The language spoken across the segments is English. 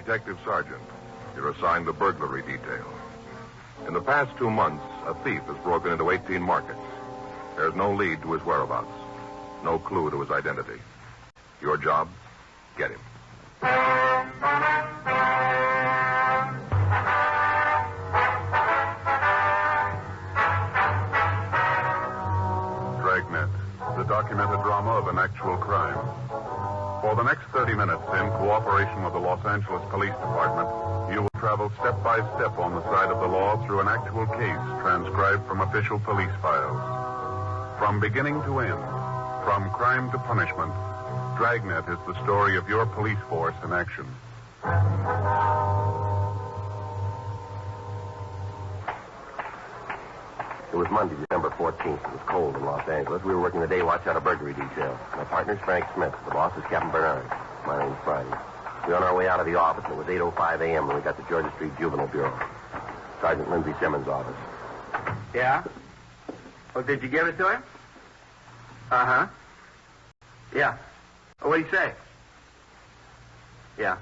detective sergeant. You're assigned the burglary detail. In the past 2 months, a thief has broken into 18 markets. There's no lead to his whereabouts. No clue to his identity. Your job? Get him. Dragnet, the documented drama of an actual crime. For the next 30 minutes, in cooperation with the Los Angeles Police Department, you will travel step by step on the side of the law through an actual case transcribed from official police files. From beginning to end, from crime to punishment, Dragnet is the story of your police force in action. It was Monday, December 14th. It was cold in Los Angeles. We were working the day watch out of burglary detail. My partner's Frank Smith. The boss is Captain Bernard. My name's Friday. We were on our way out of the office, and it was 8:05 a.m. when we got to Georgia Street Juvenile Bureau. Sergeant Lindsay Simmons' office. Yeah? Oh, did you give it to him? Uh-huh. Yeah. Oh, what'd he say? Yeah.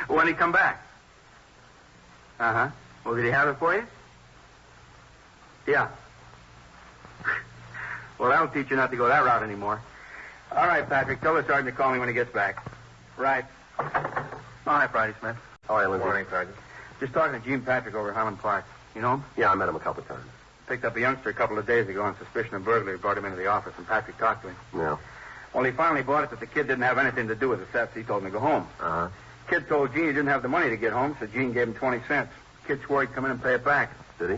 When did he come back? Uh-huh. Well, did he have it for you? Yeah. Well, that'll teach you not to go that route anymore. All right, Patrick. Tell the sergeant to call me when he gets back. Right. Oh, hi, Friday Smith. How are you, Lindsay? Morning, Sergeant. Just talking to Gene Patrick over at Highland Park. You know him? Yeah, I met him a couple of times. Picked up a youngster a couple of days ago on suspicion of burglary. Brought him into the office, and Patrick talked to him. Yeah. Well, he finally bought it that the kid didn't have anything to do with the theft. He told him to go home. Uh-huh. Kid told Gene he didn't have the money to get home, so Gene gave him 20 cents. Kid swore he'd come in and pay it back. Did he?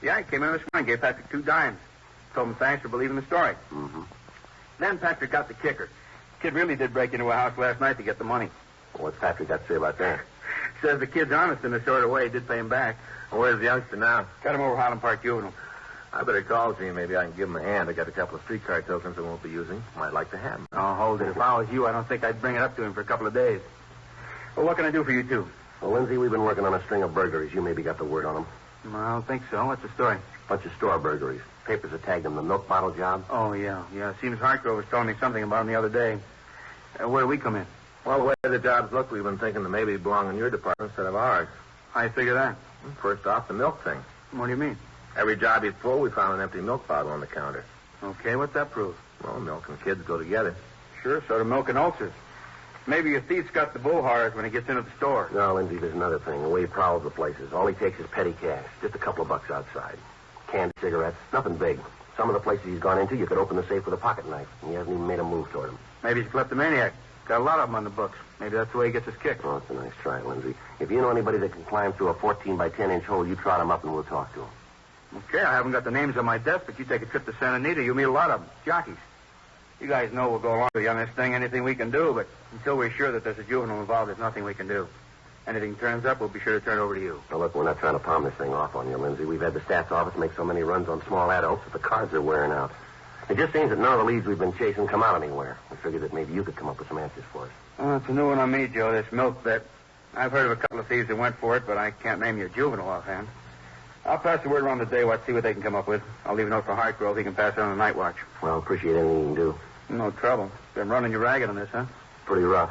Yeah, he came in this morning, gave Patrick 2 dimes. Told him thanks for believing the story. Mm-hmm. Then Patrick got the kicker. Kid really did break into a house last night to get the money. Well, what's Patrick got to say about that? Says the kid's honest in a sort of way. He did pay him back. Well, where's the youngster now? Got him over Highland Park Juvenile. I better call Gene. Maybe I can give him a hand. I got a couple of streetcar tokens I won't be using. Might like to have them. Oh, hold it. If I was you, I don't think I'd bring it up to him for a couple of days. Well, what can I do for you two? Well, Lindsay, we've been working on a string of burglaries. You maybe got the word on them. Well, I don't think so. What's the story? Bunch of store burglaries. Papers are tagged in the milk bottle job. Oh, yeah. Seems Hartgrove was telling me something about him the other day. Where do we come in? Well, the way the jobs look, we've been thinking that maybe they belong in your department instead of ours. How you figure that? First off, the milk thing. What do you mean? Every job you pull, we found an empty milk bottle on the counter. Okay, what's that prove? Well, milk and kids go together. Sure, so do milk and ulcers. Maybe your thief's got the bull horrors when he gets into the store. No, Lindsay, there's another thing. The way he prowls the places. All he takes is petty cash. Just a couple of bucks outside. Canned cigarettes. Nothing big. Some of the places he's gone into, you could open the safe with a pocket knife, and he hasn't even made a move toward him. Maybe he's a kleptomaniac. Got a lot of them on the books. Maybe that's the way he gets his kick. Oh, it's a nice try, Lindsay. If you know anybody that can climb through a 14 by 10 inch hole, you trot him up and we'll talk to him. Okay, I haven't got the names on my desk, but you take a trip to Santa Anita, you'll meet a lot of them. Jockeys. You guys know we'll go along with you on this thing, anything we can do, but until we're sure that there's a juvenile involved, there's nothing we can do. Anything turns up, we'll be sure to turn it over to you. Now, look, we're not trying to palm this thing off on you, Lindsay. We've had the stats office make so many runs on small adults that the cards are wearing out. It just seems that none of the leads we've been chasing come out anywhere. We figured that maybe you could come up with some answers for us. Oh, it's a new one on me, Joe, this milk bet. I've heard of a couple of thieves that went for it, but I can't name you a juvenile offhand. I'll pass the word around the day watch, see what they can come up with. I'll leave a note for Hartgrove. He can pass it on the night watch. Well, appreciate anything you can do. No trouble. Been running you ragged on this, huh? Pretty rough.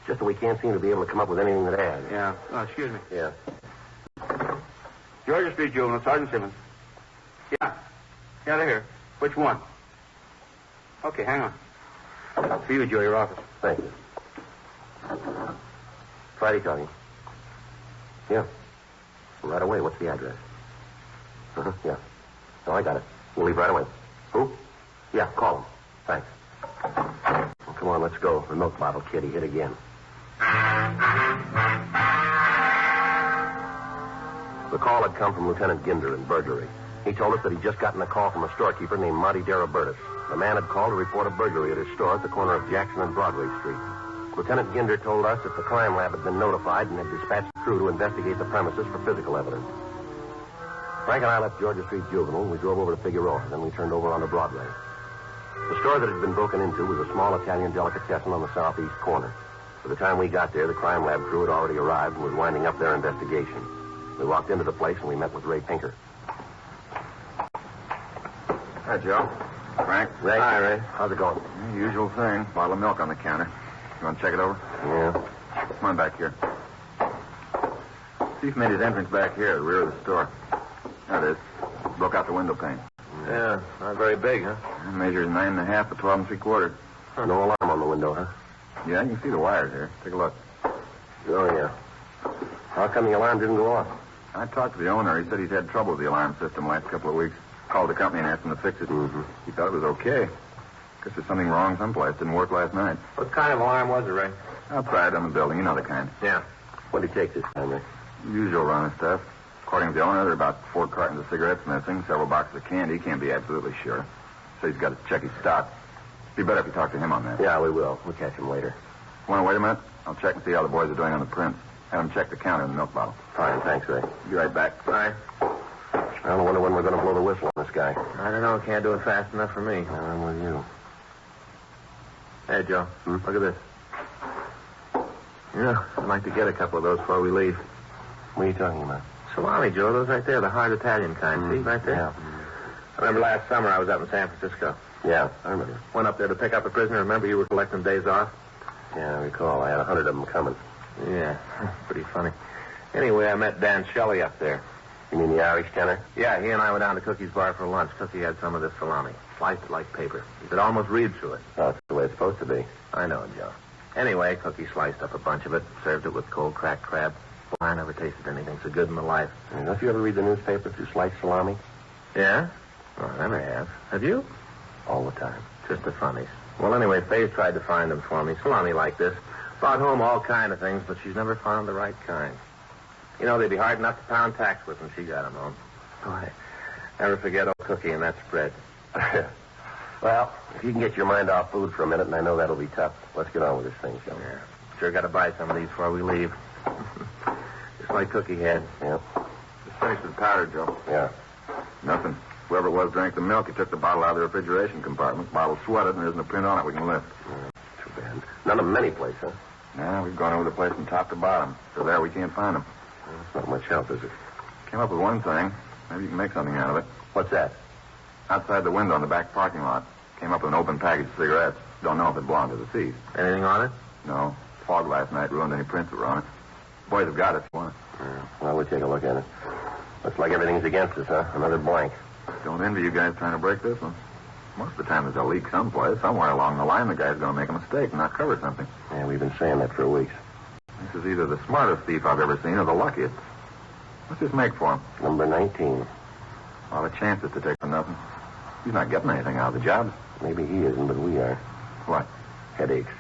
Just that we can't seem to be able to come up with anything that adds. Yeah. Oh, excuse me. Yeah. Georgia Street Juvenile, Sergeant Simmons. Yeah, they're here. Which one? Okay, hang on. For you, Joe, your office. Thank you. Friday talking. Yeah. Right away. What's the address? Uh-huh. Yeah. Oh, I got it. We'll leave right away. Who? Yeah, call him. Thanks. Well, come on, let's go. The milk bottle kid, he hit again. The call had come from Lieutenant Ginder in burglary. He told us that he'd just gotten a call from a storekeeper named Monty Darabertis. The man had called to report a burglary at his store at the corner of Jackson and Broadway Street. Lieutenant Ginder told us that the crime lab had been notified and had dispatched a crew to investigate the premises for physical evidence. Frank and I left Georgia Street Juvenile, and we drove over to Figueroa. Then we turned over onto Broadway. The store that had been broken into was a small Italian delicatessen on the southeast corner. By the time we got there, the crime lab crew had already arrived and was winding up their investigation. We walked into the place, and we met with Ray Pinker. Hi, Joe. Frank. Ray. Hi, Ray. How's it going? Usual thing. Bottle of milk on the counter. You want to check it over? Yeah. Come on back here. Thief made his entrance back here at the rear of the store. There it is. Broke out the window pane. Yeah, not very big, huh? It measures 9.5 by 12 3/4. No alarm on the window, huh? Yeah, you can see the wires here. Take a look. Oh, yeah. How come the alarm didn't go off? I talked to the owner. He said he's had trouble with the alarm system last couple of weeks. Called the company and asked them to fix it. Mm-hmm. He thought it was okay. Guess there's something wrong someplace. Didn't work last night. What kind of alarm was it, Ray? Outside on the building. You know the kind. Yeah. What did he take this time, Rick? Usual run of stuff. According to the owner, there are about 4 cartons of cigarettes missing, several boxes of candy. Can't be absolutely sure. So he's got to check his stock. Be better if you talk to him on that. Yeah, we will. We'll catch him later. Want to wait a minute? I'll check and see how the boys are doing on the prints. Have them check the counter and the milk bottle. Fine, thanks, Ray. Be right back. Bye. I don't wonder when we're going to blow the whistle on this guy. I don't know. Can't do it fast enough for me. I'm with you. Hey, Joe. Look at this. Yeah, I'd like to get a couple of those before we leave. What are you talking about? Salami, Joe. Those right there, the hard Italian kind. See, right there? Yeah. I remember last summer I was up in San Francisco. Yeah, I remember. Went up there to pick up a prisoner. Remember you were collecting days off? Yeah, I recall. I had 100 of them coming. Yeah, pretty funny. Anyway, I met Dan Shelley up there. You mean the Irish tenor? Yeah, he and I went down to Cookie's bar for lunch. Cookie had some of this salami. Sliced it like paper. You could almost read through it. Oh, that's the way it's supposed to be. I know, Joe. Anyway, Cookie sliced up a bunch of it, served it with cold cracked crab. Boy, I never tasted anything so good in my life. Don't you ever read the newspaper through sliced salami? Yeah? Well, I never have. Have you? All the time. Just the funnies. Well, anyway, Faye tried to find them for me. Salami like this. Brought home all kind of things, but she's never found the right kind. You know, they'd be hard enough to pound tax with when she got them home. Boy, never forget old Cookie and that spread. Well, if you can get your mind off food for a minute, and I know that'll be tough, let's get on with this thing, shall we? Yeah. Sure got to buy some of these before we leave. Just like Cookie had. Yeah. Just finished with powder, Joe. Yeah. Nothing. Whoever it was drank the milk. He took the bottle out of the refrigeration compartment. Bottle sweated, and there isn't a print on it we can lift. Too bad. None of them any place, huh? Yeah, we've gone over the place from top to bottom. So there we can't find them. It's not much help, is it? Came up with one thing. Maybe you can make something out of it. What's that? Outside the window in the back parking lot. Came up with an open package of cigarettes. Don't know if it belonged to the thief. Anything on it? No. Fog last night ruined any prints that were on it. Boys have got it if you want it. Yeah. Well, we'll take a look at it. Looks like everything's against us, huh? Another blank. Don't envy you guys trying to break this one. Most of the time there's a leak someplace. Somewhere along the line the guy's going to make a mistake and not cover something. Yeah, we've been saying that for weeks. This is either the smartest thief I've ever seen or the luckiest. What's this make for him? Number 19. A lot of chances to take for nothing. He's not getting anything out of the job. Maybe he isn't, but we are. What? Headaches.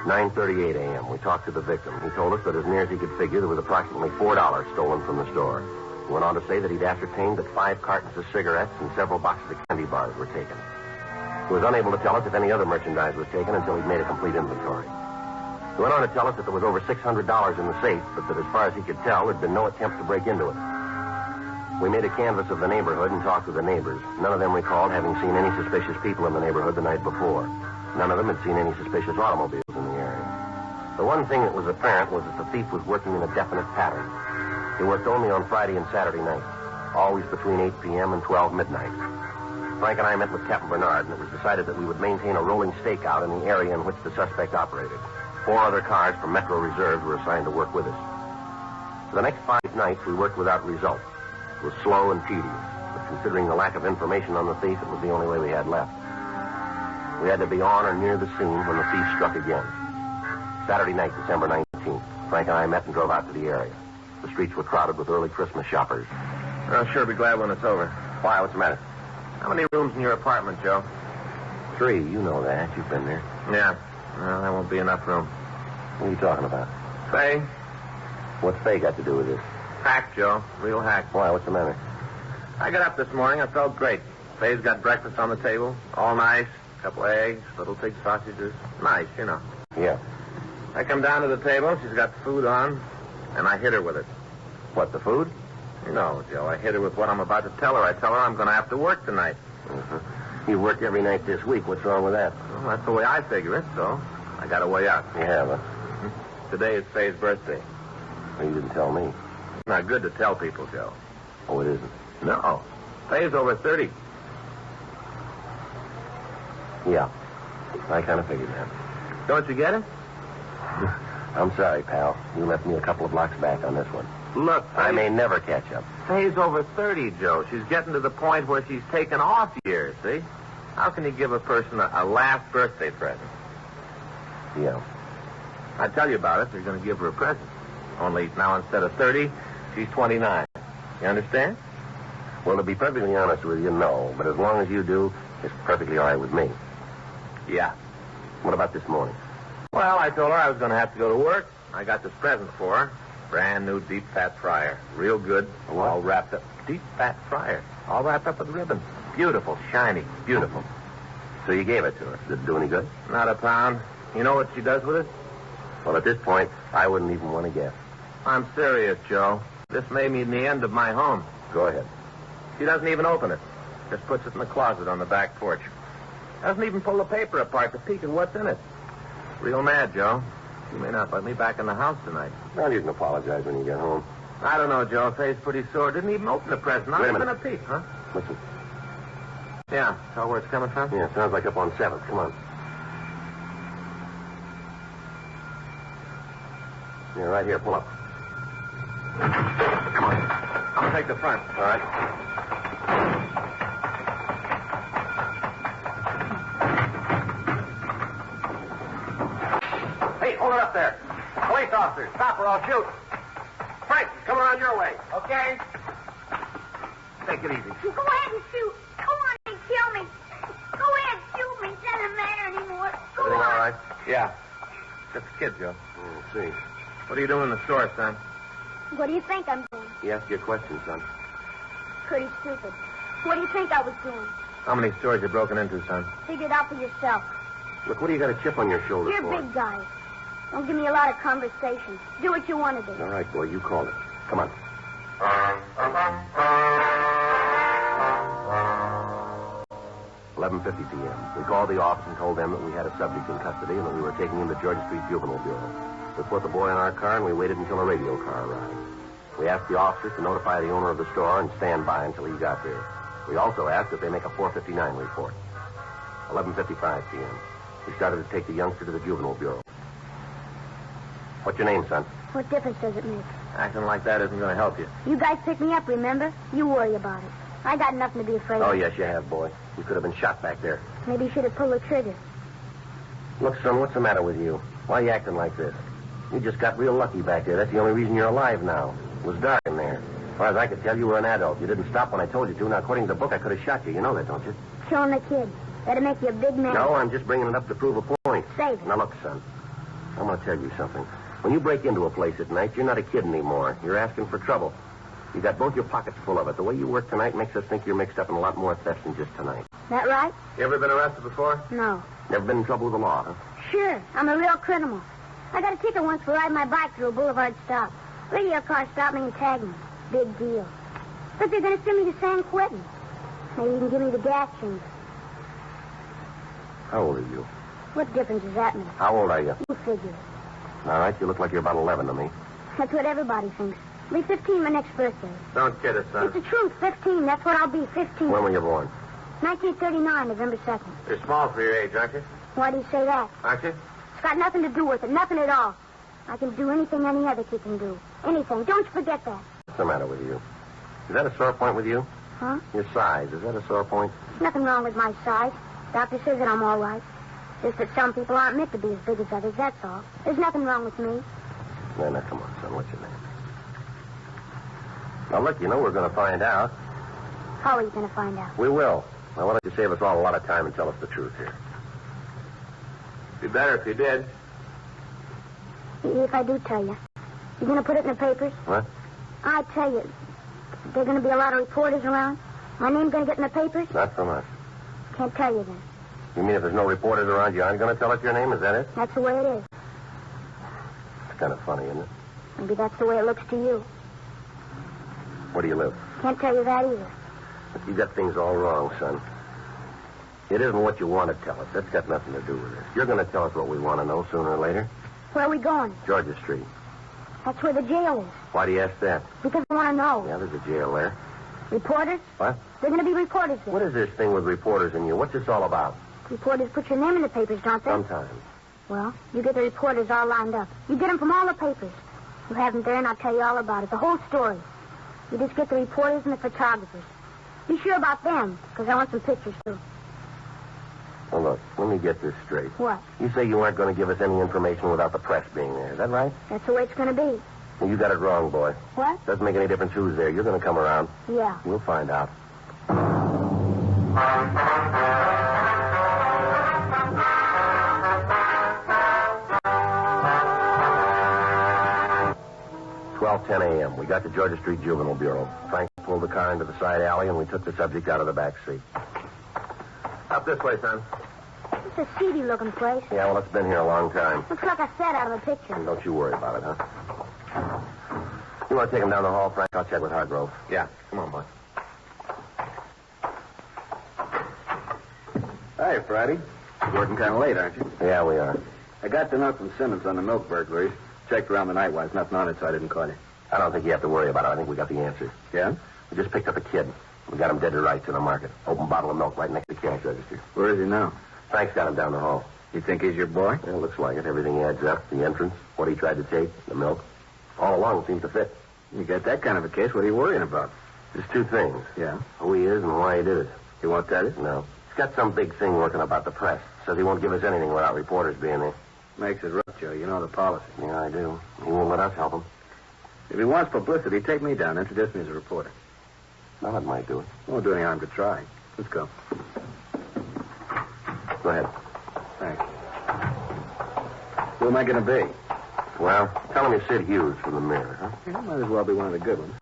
9:38 a.m. We talked to the victim. He told us that as near as he could figure, there was approximately $4 stolen from the store. He went on to say that he'd ascertained that 5 cartons of cigarettes and several boxes of candy bars were taken. He was unable to tell us if any other merchandise was taken until he'd made a complete inventory. He went on to tell us that there was over $600 in the safe, but that as far as he could tell, there'd been no attempt to break into it. We made a canvass of the neighborhood and talked with the neighbors. None of them recalled having seen any suspicious people in the neighborhood the night before. None of them had seen any suspicious automobiles in the area. The one thing that was apparent was that the thief was working in a definite pattern. He worked only on Friday and Saturday nights, always between 8 p.m. and 12 midnight. Frank and I met with Captain Bernard, and it was decided that we would maintain a rolling stakeout in the area in which the suspect operated. 4 other cars from Metro Reserve were assigned to work with us. For the next 5 nights, we worked without result. It was slow and tedious, but considering the lack of information on the thief, it was the only way we had left. We had to be on or near the scene when the thief struck again. Saturday night, December 19th, Frank and I met and drove out to the area. The streets were crowded with early Christmas shoppers. I'll sure be glad when it's over. Why? What's the matter? How many rooms in your apartment, Joe? 3. You know that. You've been there. Yeah. Well, there won't be enough room. What are you talking about? Faye? What's Faye got to do with this? Hack, Joe. Real hack. Why? What's the matter? I got up this morning. I felt great. Faye's got breakfast on the table. All nice. A couple of eggs, little pig sausages. Nice, you know. Yeah. I come down to the table. She's got food on, and I hit her with it. What, the food? You know, Joe, I hit her with what I'm about to tell her. I tell her I'm going to have to work tonight. Mm-hmm. You worked every night this week. What's wrong with that? Well, that's the way I figure it, so I got a way out. You have, huh? Today is Faye's birthday. Well, you didn't tell me. It's not good to tell people, Joe. Oh, it isn't? No. Faye's over 30. Yeah. I kind of figured that. Don't you get it? I'm sorry, pal. You left me a couple of blocks back on this one. Look, I may never catch up. Faye's over 30, Joe. She's getting to the point where she's taking off years, see? How can you give a person a last birthday present? Yeah. I'd tell you about it if you're going to give her a present. Only now instead of 30, she's 29. You understand? Well, to be perfectly honest with you, no. But as long as you do, it's perfectly all right with me. Yeah. What about this morning? Well, I told her I was going to have to go to work. I got this present for her. Brand new deep fat fryer. Real good. What? All wrapped up. Deep fat fryer. All wrapped up with ribbon. Beautiful. Shiny. Beautiful. So you gave it to her. Did it do any good? Not a pound. You know what she does with it? Well, at this point, I wouldn't even want to guess. I'm serious, Joe. This may mean the end of my home. Go ahead. She doesn't even open it. Just puts it in the closet on the back porch. Doesn't even pull the paper apart to peek at what's in it. Real mad, Joe. She may not let me back in the house tonight. Well, you can apologize when you get home. I don't know, Joe. Faye's pretty sore. Didn't even open the present. Not Wait a even a minute. peek, huh? Listen. Yeah. Tell where it's coming from? Yeah, sounds like up on 7th. Come on. Yeah, right here. Pull up. Come on. I'll take the front. All right. Hey, hold it up there. Police officers, stop or I'll shoot. Frank, come around your way. Okay. Take it easy. Go ahead and shoot. Go on and kill me. Go ahead and shoot me. It doesn't matter anymore. Go Everything on. all right? Yeah. Just a kid, Joe. See. What are you doing in the store, son? What do you think I'm doing? He asked you a question, son. Pretty stupid. What do you think I was doing? How many stores you broken into, son? Figure it out for yourself. Look, what do you got a chip on your shoulder You're for? a big guy. Don't give me a lot of conversation. Do what you want to do. All right, boy, you called it. Come on. 11:50 p.m. We called the office and told them that we had a subject in custody and that we were taking him to Georgia Street Juvenile Bureau. We put the boy in our car and we waited until a radio car arrived. We asked the officers to notify the owner of the store and stand by until he got there. We also asked that they make a 459 report. 11:55 p.m. We started to take the youngster to the Juvenile Bureau. What's your name, son? What difference does it make? Acting like that isn't going to help you. You guys picked me up, remember? You worry about it. I got nothing to be afraid Oh, of. yes, you have, boy. You could have been shot back there. Maybe you should have pulled the trigger. Look, son, what's the matter with you? Why are you acting like this? You just got real lucky back there. That's the only reason you're alive now. It was dark in there. As far as I could tell, you were an adult. You didn't stop when I told you to. Now, according to the book, I could have shot you. You know that, don't you? Killing the kid. That'll make you a big man. No, I'm just bringing it up to prove a point. Save it. Now, look, son. I'm going to tell you something. When you break into a place at night, you're not a kid anymore. You're asking for trouble. You got both your pockets full of it. The way you work tonight makes us think you're mixed up in a lot more thefts than just tonight. That right? You ever been arrested before? No. Never been in trouble with the law, huh? Sure. I'm a real criminal. I got a ticket once for riding my bike through a boulevard stop. Radio car stopped me and tagged me. Big deal. But they're going to send me to San Quentin. Maybe you can give me the gas change. How old are you? What difference does that make? How old are you? You figure it. All right, you look like you're about 11 to me. That's what everybody thinks. I'll be 15 my next birthday. Don't kid us, son. It's the truth. 15. That's what I'll be. 15. When were you born? 1939, November 2nd. You're small for your age, aren't you? Why do you say that? Aren't you? It's got nothing to do with it. Nothing at all. I can do anything any other kid can do. Anything. Don't you forget that. What's the matter with you? Is that a sore point with you? Huh? Your size, is that a sore point? There's nothing wrong with my size. Doctor says that I'm all right. Just that some people aren't meant to be as big as others, that's all. There's nothing wrong with me. Now, come on, son. What's your name? Now, look, you know we're going to find out. How are you going to find out? We will. Now, why don't you save us all a lot of time and tell us the truth here? Be better if you did. If I do tell you. You going to put it in the papers? What? I tell you, there are going to be a lot of reporters around. My name's going to get in the papers? Not from us. Can't tell you then. You mean if there's no reporters around, you aren't going to tell us your name? Is that it? That's the way it is. It's kind of funny, isn't it? Maybe that's the way it looks to you. Where do you live? Can't tell you that either. But you got things all wrong, son. It isn't what you want to tell us. That's got nothing to do with this. You're going to tell us what we want to know sooner or later. Where are we going? Georgia Street. That's where the jail is. Why do you ask that? Because I want to know. Yeah, there's a jail there. Reporters? What? There are going to be reporters there. What is this thing with reporters and you? What's this all about? Reporters put your name in the papers, don't they? Sometimes. Well, you get the reporters all lined up. You get them from all the papers. You have them there, and I'll tell you all about it, the whole story. You just get the reporters and the photographers. Be sure about them, because I want some pictures, too. Well, look, let me get this straight. What? You say you aren't going to give us any information without the press being there. Is that right? That's the way it's going to be. Well, you got it wrong, boy. What? Doesn't make any difference who's there. You're going to come around. Yeah. We'll find out. $12:10 a.m. We got to Georgia Street Juvenile Bureau. Frank pulled the car into the side alley, and we took the subject out of the back seat. Up this way, son. It's a seedy-looking place. Yeah, well, it's been here a long time. Looks like a set out of a picture. Don't you worry about it, huh? You want to take him down the hall, Frank? I'll check with Hargrove. Yeah. Come on, boy. Hi, Friday. You're working kind of late, aren't you? Yeah, we are. I got the note from Simmons on the milk burglaries. Checked around the night while nothing on it, so I didn't call you. I don't think you have to worry about it. I think we got the answer. Yeah? We just picked up a kid. We got him dead to rights in the market. Open bottle of milk right next to the cash register. Where is he now? Frank's got him down the hall. You think he's your boy? Yeah, looks like it. Everything adds up. The entrance, what he tried to take, the milk. All along seems to fit. You got that kind of a case, what are you worrying about? Just two things. Yeah? Who he is and why he did it. You won't tell us? No. He's got some big thing working about the press. Says he won't give us anything without reporters being there. Makes it rough, Joe. You know the policy. Yeah, I do. He won't let us help him. If he wants publicity, take me down. Introduce me as a reporter. Well, that might do it. Won't do any harm to try. Let's go. Go ahead. Thanks. Who am I going to be? Well, tell him you're Sid Hughes from the Mirror, huh? Yeah, might as well be one of the good ones.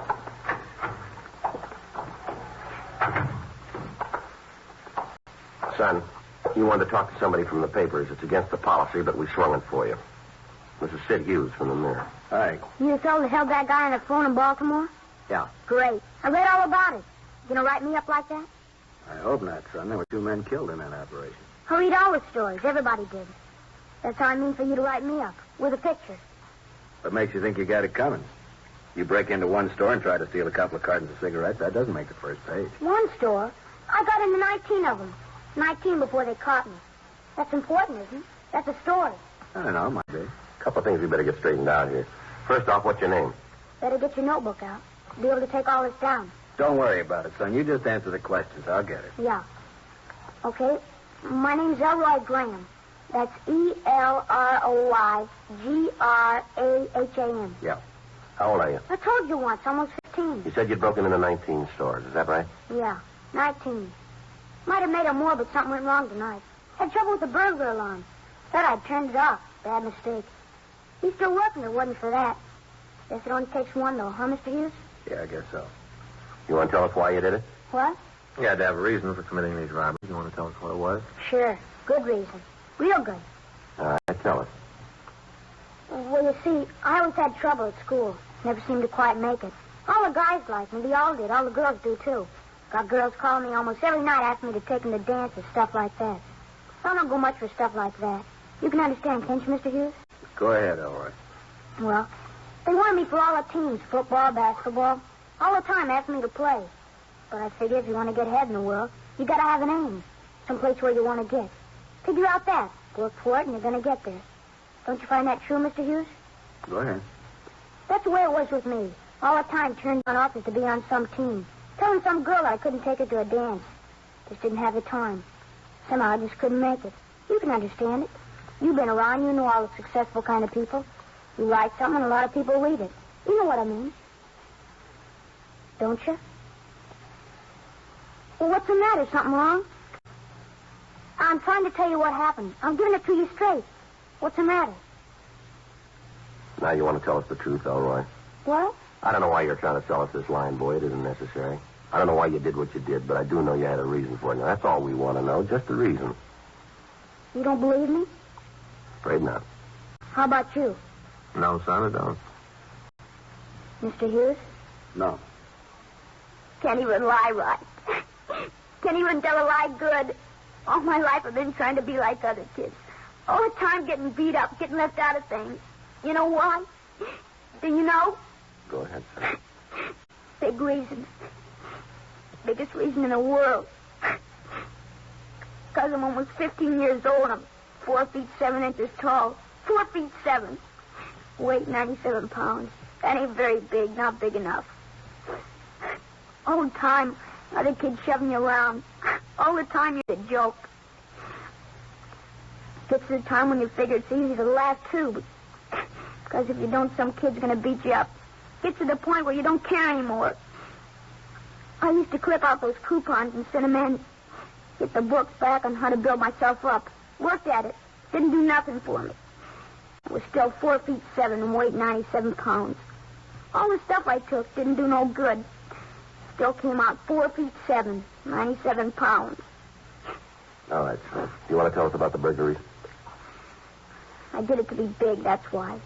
Son, you wanted to talk to somebody from the papers. It's against the policy, but we swung it for you. This is Sid Hughes from the Mirror. Hi. You the fellow that held that guy on the phone in Baltimore? Yeah. Great. I read all about it. You gonna write me up like that? I hope not, son. There were 2 men killed in that operation. I read all the stories. Everybody did. That's how I mean for you to write me up. With a picture. What makes you think you got it coming? You break into one store and try to steal a couple of cartons of cigarettes, that doesn't make the first page. One store? I got into 19 of them. 19 before they caught me. That's important, isn't it? That's a story. I don't know, might be. A couple of things we better get straightened out here. First off, what's your name? Better get your notebook out. Be able to take all this down. Don't worry about it, son. You just answer the questions. I'll get it. Yeah. Okay. My name's Elroy Graham. That's ELROYGRAHAM. Yeah. How old are you? I told you once, almost 15. You said you'd broken into 19 stores. Is that right? Yeah, 19. Might have made it more, but something went wrong tonight. Had trouble with the burglar alarm. Thought I'd turned it off. Bad mistake. He's still working if it wasn't for that. Guess it only takes one, though, huh, Mr. Hughes? Yeah, I guess so. You want to tell us why you did it? What? You had to have a reason for committing these robberies. You want to tell us what it was? Sure. Good reason. Real good. All right, tell us. Well, you see, I always had trouble at school. Never seemed to quite make it. All the guys liked me. They all did. All the girls do, too. Got girls calling me almost every night asking me to take them to dances, stuff like that. I don't go much for stuff like that. You can understand, can't you, Mr. Hughes? Go ahead, Elroy. Well, they wanted me for all the teams, football, basketball. All the time asking me to play. But I figure if you want to get ahead in the world, you got to have an aim. Someplace where you want to get. Figure out that. Work for it, and you're going to get there. Don't you find that true, Mr. Hughes? Go ahead. That's the way it was with me. All the time turned on offers to be on some team. Telling some girl I couldn't take her to a dance. Just didn't have the time. Somehow I just couldn't make it. You can understand it. You've been around. You know all the successful kind of people. You write something and a lot of people read it. You know what I mean. Don't you? Well, what's the matter? Something wrong? I'm trying to tell you what happened. I'm giving it to you straight. What's the matter? Now you want to tell us the truth, Elroy. What? I don't know why you're trying to sell us this line, boy. It isn't necessary. I don't know why you did what you did, but I do know you had a reason for it. Now, that's all we want to know, just the reason. You don't believe me? Afraid not. How about you, No, son, I don't. Mr. Hughes? No. Can't even lie right. Can't even tell a lie good. All my life I've been trying to be like other kids. All the time getting beat up, getting left out of things. You know why? Do you know? Go ahead, son. Big reason. Biggest reason in the world. Because because I'm almost 15 years old. I'm 4 feet 7 inches tall. 4 feet 7. Weight 97 pounds. That ain't very big, not big enough. All the time, other kids shoving you around. All the time you're a joke. Gets to the time when you figure it's easy to laugh, too. Because if you don't, some kid's going to beat you up. Gets to the point where you don't care anymore. I used to clip out those coupons and send them in. Get the books back on how to build myself up. Worked at it. Didn't do nothing for me. I was still 4 feet 7 and weighed 97 pounds. All the stuff I took didn't do no good. Still came out 4 feet 7, 97 pounds. All right, son. You want to tell us about the burglaries? I did it to be big, that's why.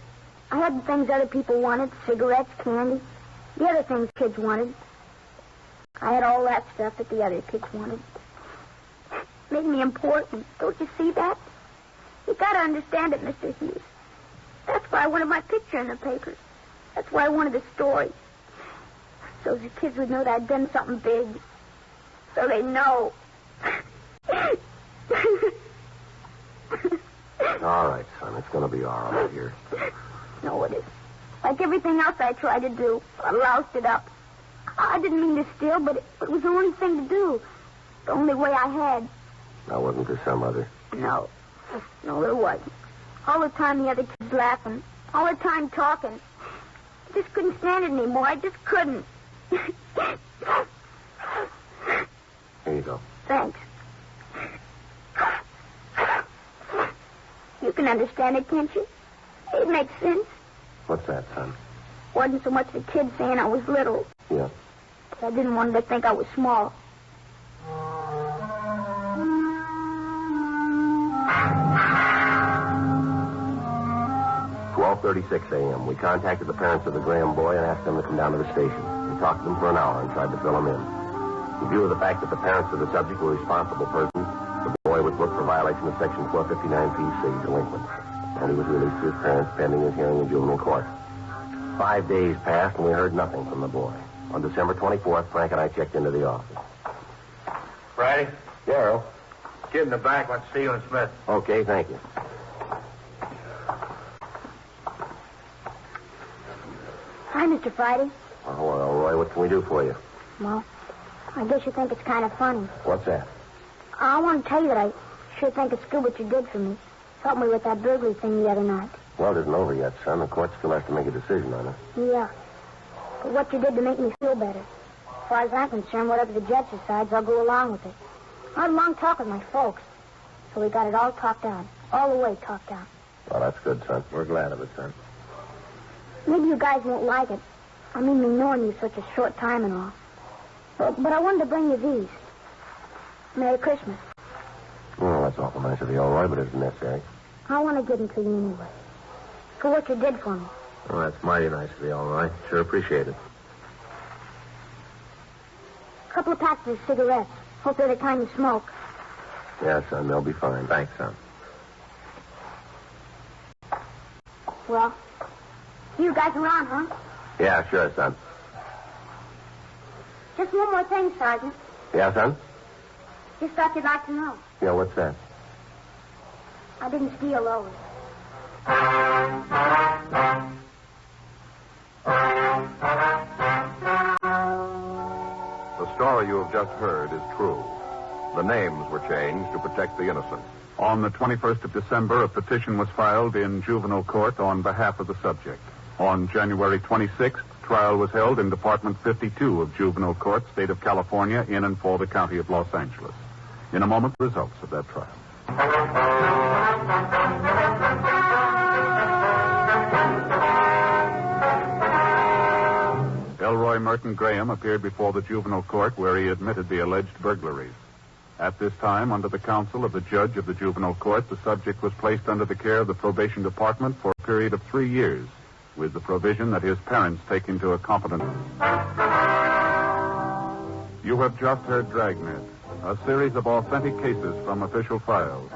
I had the things other people wanted, cigarettes, candy, the other things kids wanted. I had all that stuff that the other kids wanted. Made me important. Don't you see that? You gotta understand it, Mr. Hughes. That's why I wanted my picture in the papers. That's why I wanted the story. So the kids would know that I'd done something big. So they know. All right, son. It's going to be all right here. No, it isn't. Like everything else I tried to do, I loused it up. I didn't mean to steal, but it was the only thing to do. The only way I had. Now, wasn't there some other? No, there wasn't. All the time the other kids laughing. All the time talking. I just couldn't stand it anymore. I just couldn't. Here you go. Thanks. You can understand it, can't you? It makes sense. What's that, son? Wasn't so much the kids saying I was little. Yeah. But I didn't want them to think I was small. 12:36 a.m. We contacted the parents of the Graham boy and asked them to come down to the station. We talked to them for an hour and tried to fill them in. In view of the fact that the parents of the subject were responsible persons, the boy was booked for violation of Section 459 PC, delinquent. And he was released to his parents pending his hearing in juvenile court. 5 days passed and we heard nothing from the boy. On December 24th, Frank and I checked into the office. Friday? Yeah, Earl. Kid in the back wants to see you and Smith. Okay, thank you. Hi, Mr. Friday. Oh, well, Roy, what can we do for you? Well, I guess you think it's kind of funny. What's that? I want to tell you that I sure think it's good what you did for me. Helped me with that burglary thing the other night. Well, it isn't over yet, son. The court still has to make a decision on it. Yeah. But what you did to make me feel better. As far as I'm concerned, whatever the judge decides, I'll go along with it. I had a long talk with my folks. So we got it all talked out. All the way talked out. Well, that's good, son. We're glad of it, son. Maybe you guys won't like it. I mean, me knowing you such a short time and all. But I wanted to bring you these. Merry Christmas. Well, that's awful nice of you, all right, but it isn't necessary. I want to give them to you anyway. For what you did for me. Oh, that's mighty nice of you, all right. Sure appreciate it. A couple of packets of cigarettes. Hope they're the kind you smoke. Yeah, son, they'll be fine. Thanks, son. Well, you guys around, huh? Yeah, sure, son. Just one more thing, Sergeant. Yeah, son? Just thought you'd like to know. Yeah, what's that? I didn't steal those. The story you have just heard is true. The names were changed to protect the innocent. On the 21st of December, a petition was filed in juvenile court on behalf of the subject. On January 26th, trial was held in Department 52 of Juvenile Court, State of California, in and for the County of Los Angeles. In a moment, results of that trial. Elroy Merton Graham appeared before the juvenile court where he admitted the alleged burglaries. At this time, under the counsel of the judge of the juvenile court, the subject was placed under the care of the probation department for a period of 3 years, with the provision that his parents take him to a competent... You have just heard Dragnet, a series of authentic cases from official files.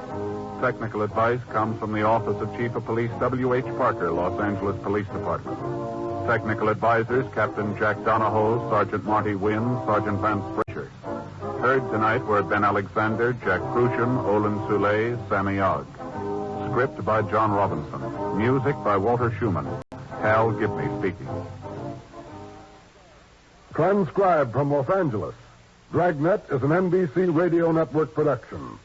Technical advice comes from the Office of Chief of Police W.H. Parker, Los Angeles Police Department. Technical advisors, Captain Jack Donahoe, Sergeant Marty Wynn, Sergeant Vance Pritchard. Heard tonight were Ben Alexander, Jack Crucian, Olin Soule, Sammy Ogg. Script by John Robinson. Music by Walter Schumann. Hal Gibney speaking. Transcribed from Los Angeles, Dragnet is an NBC Radio Network production.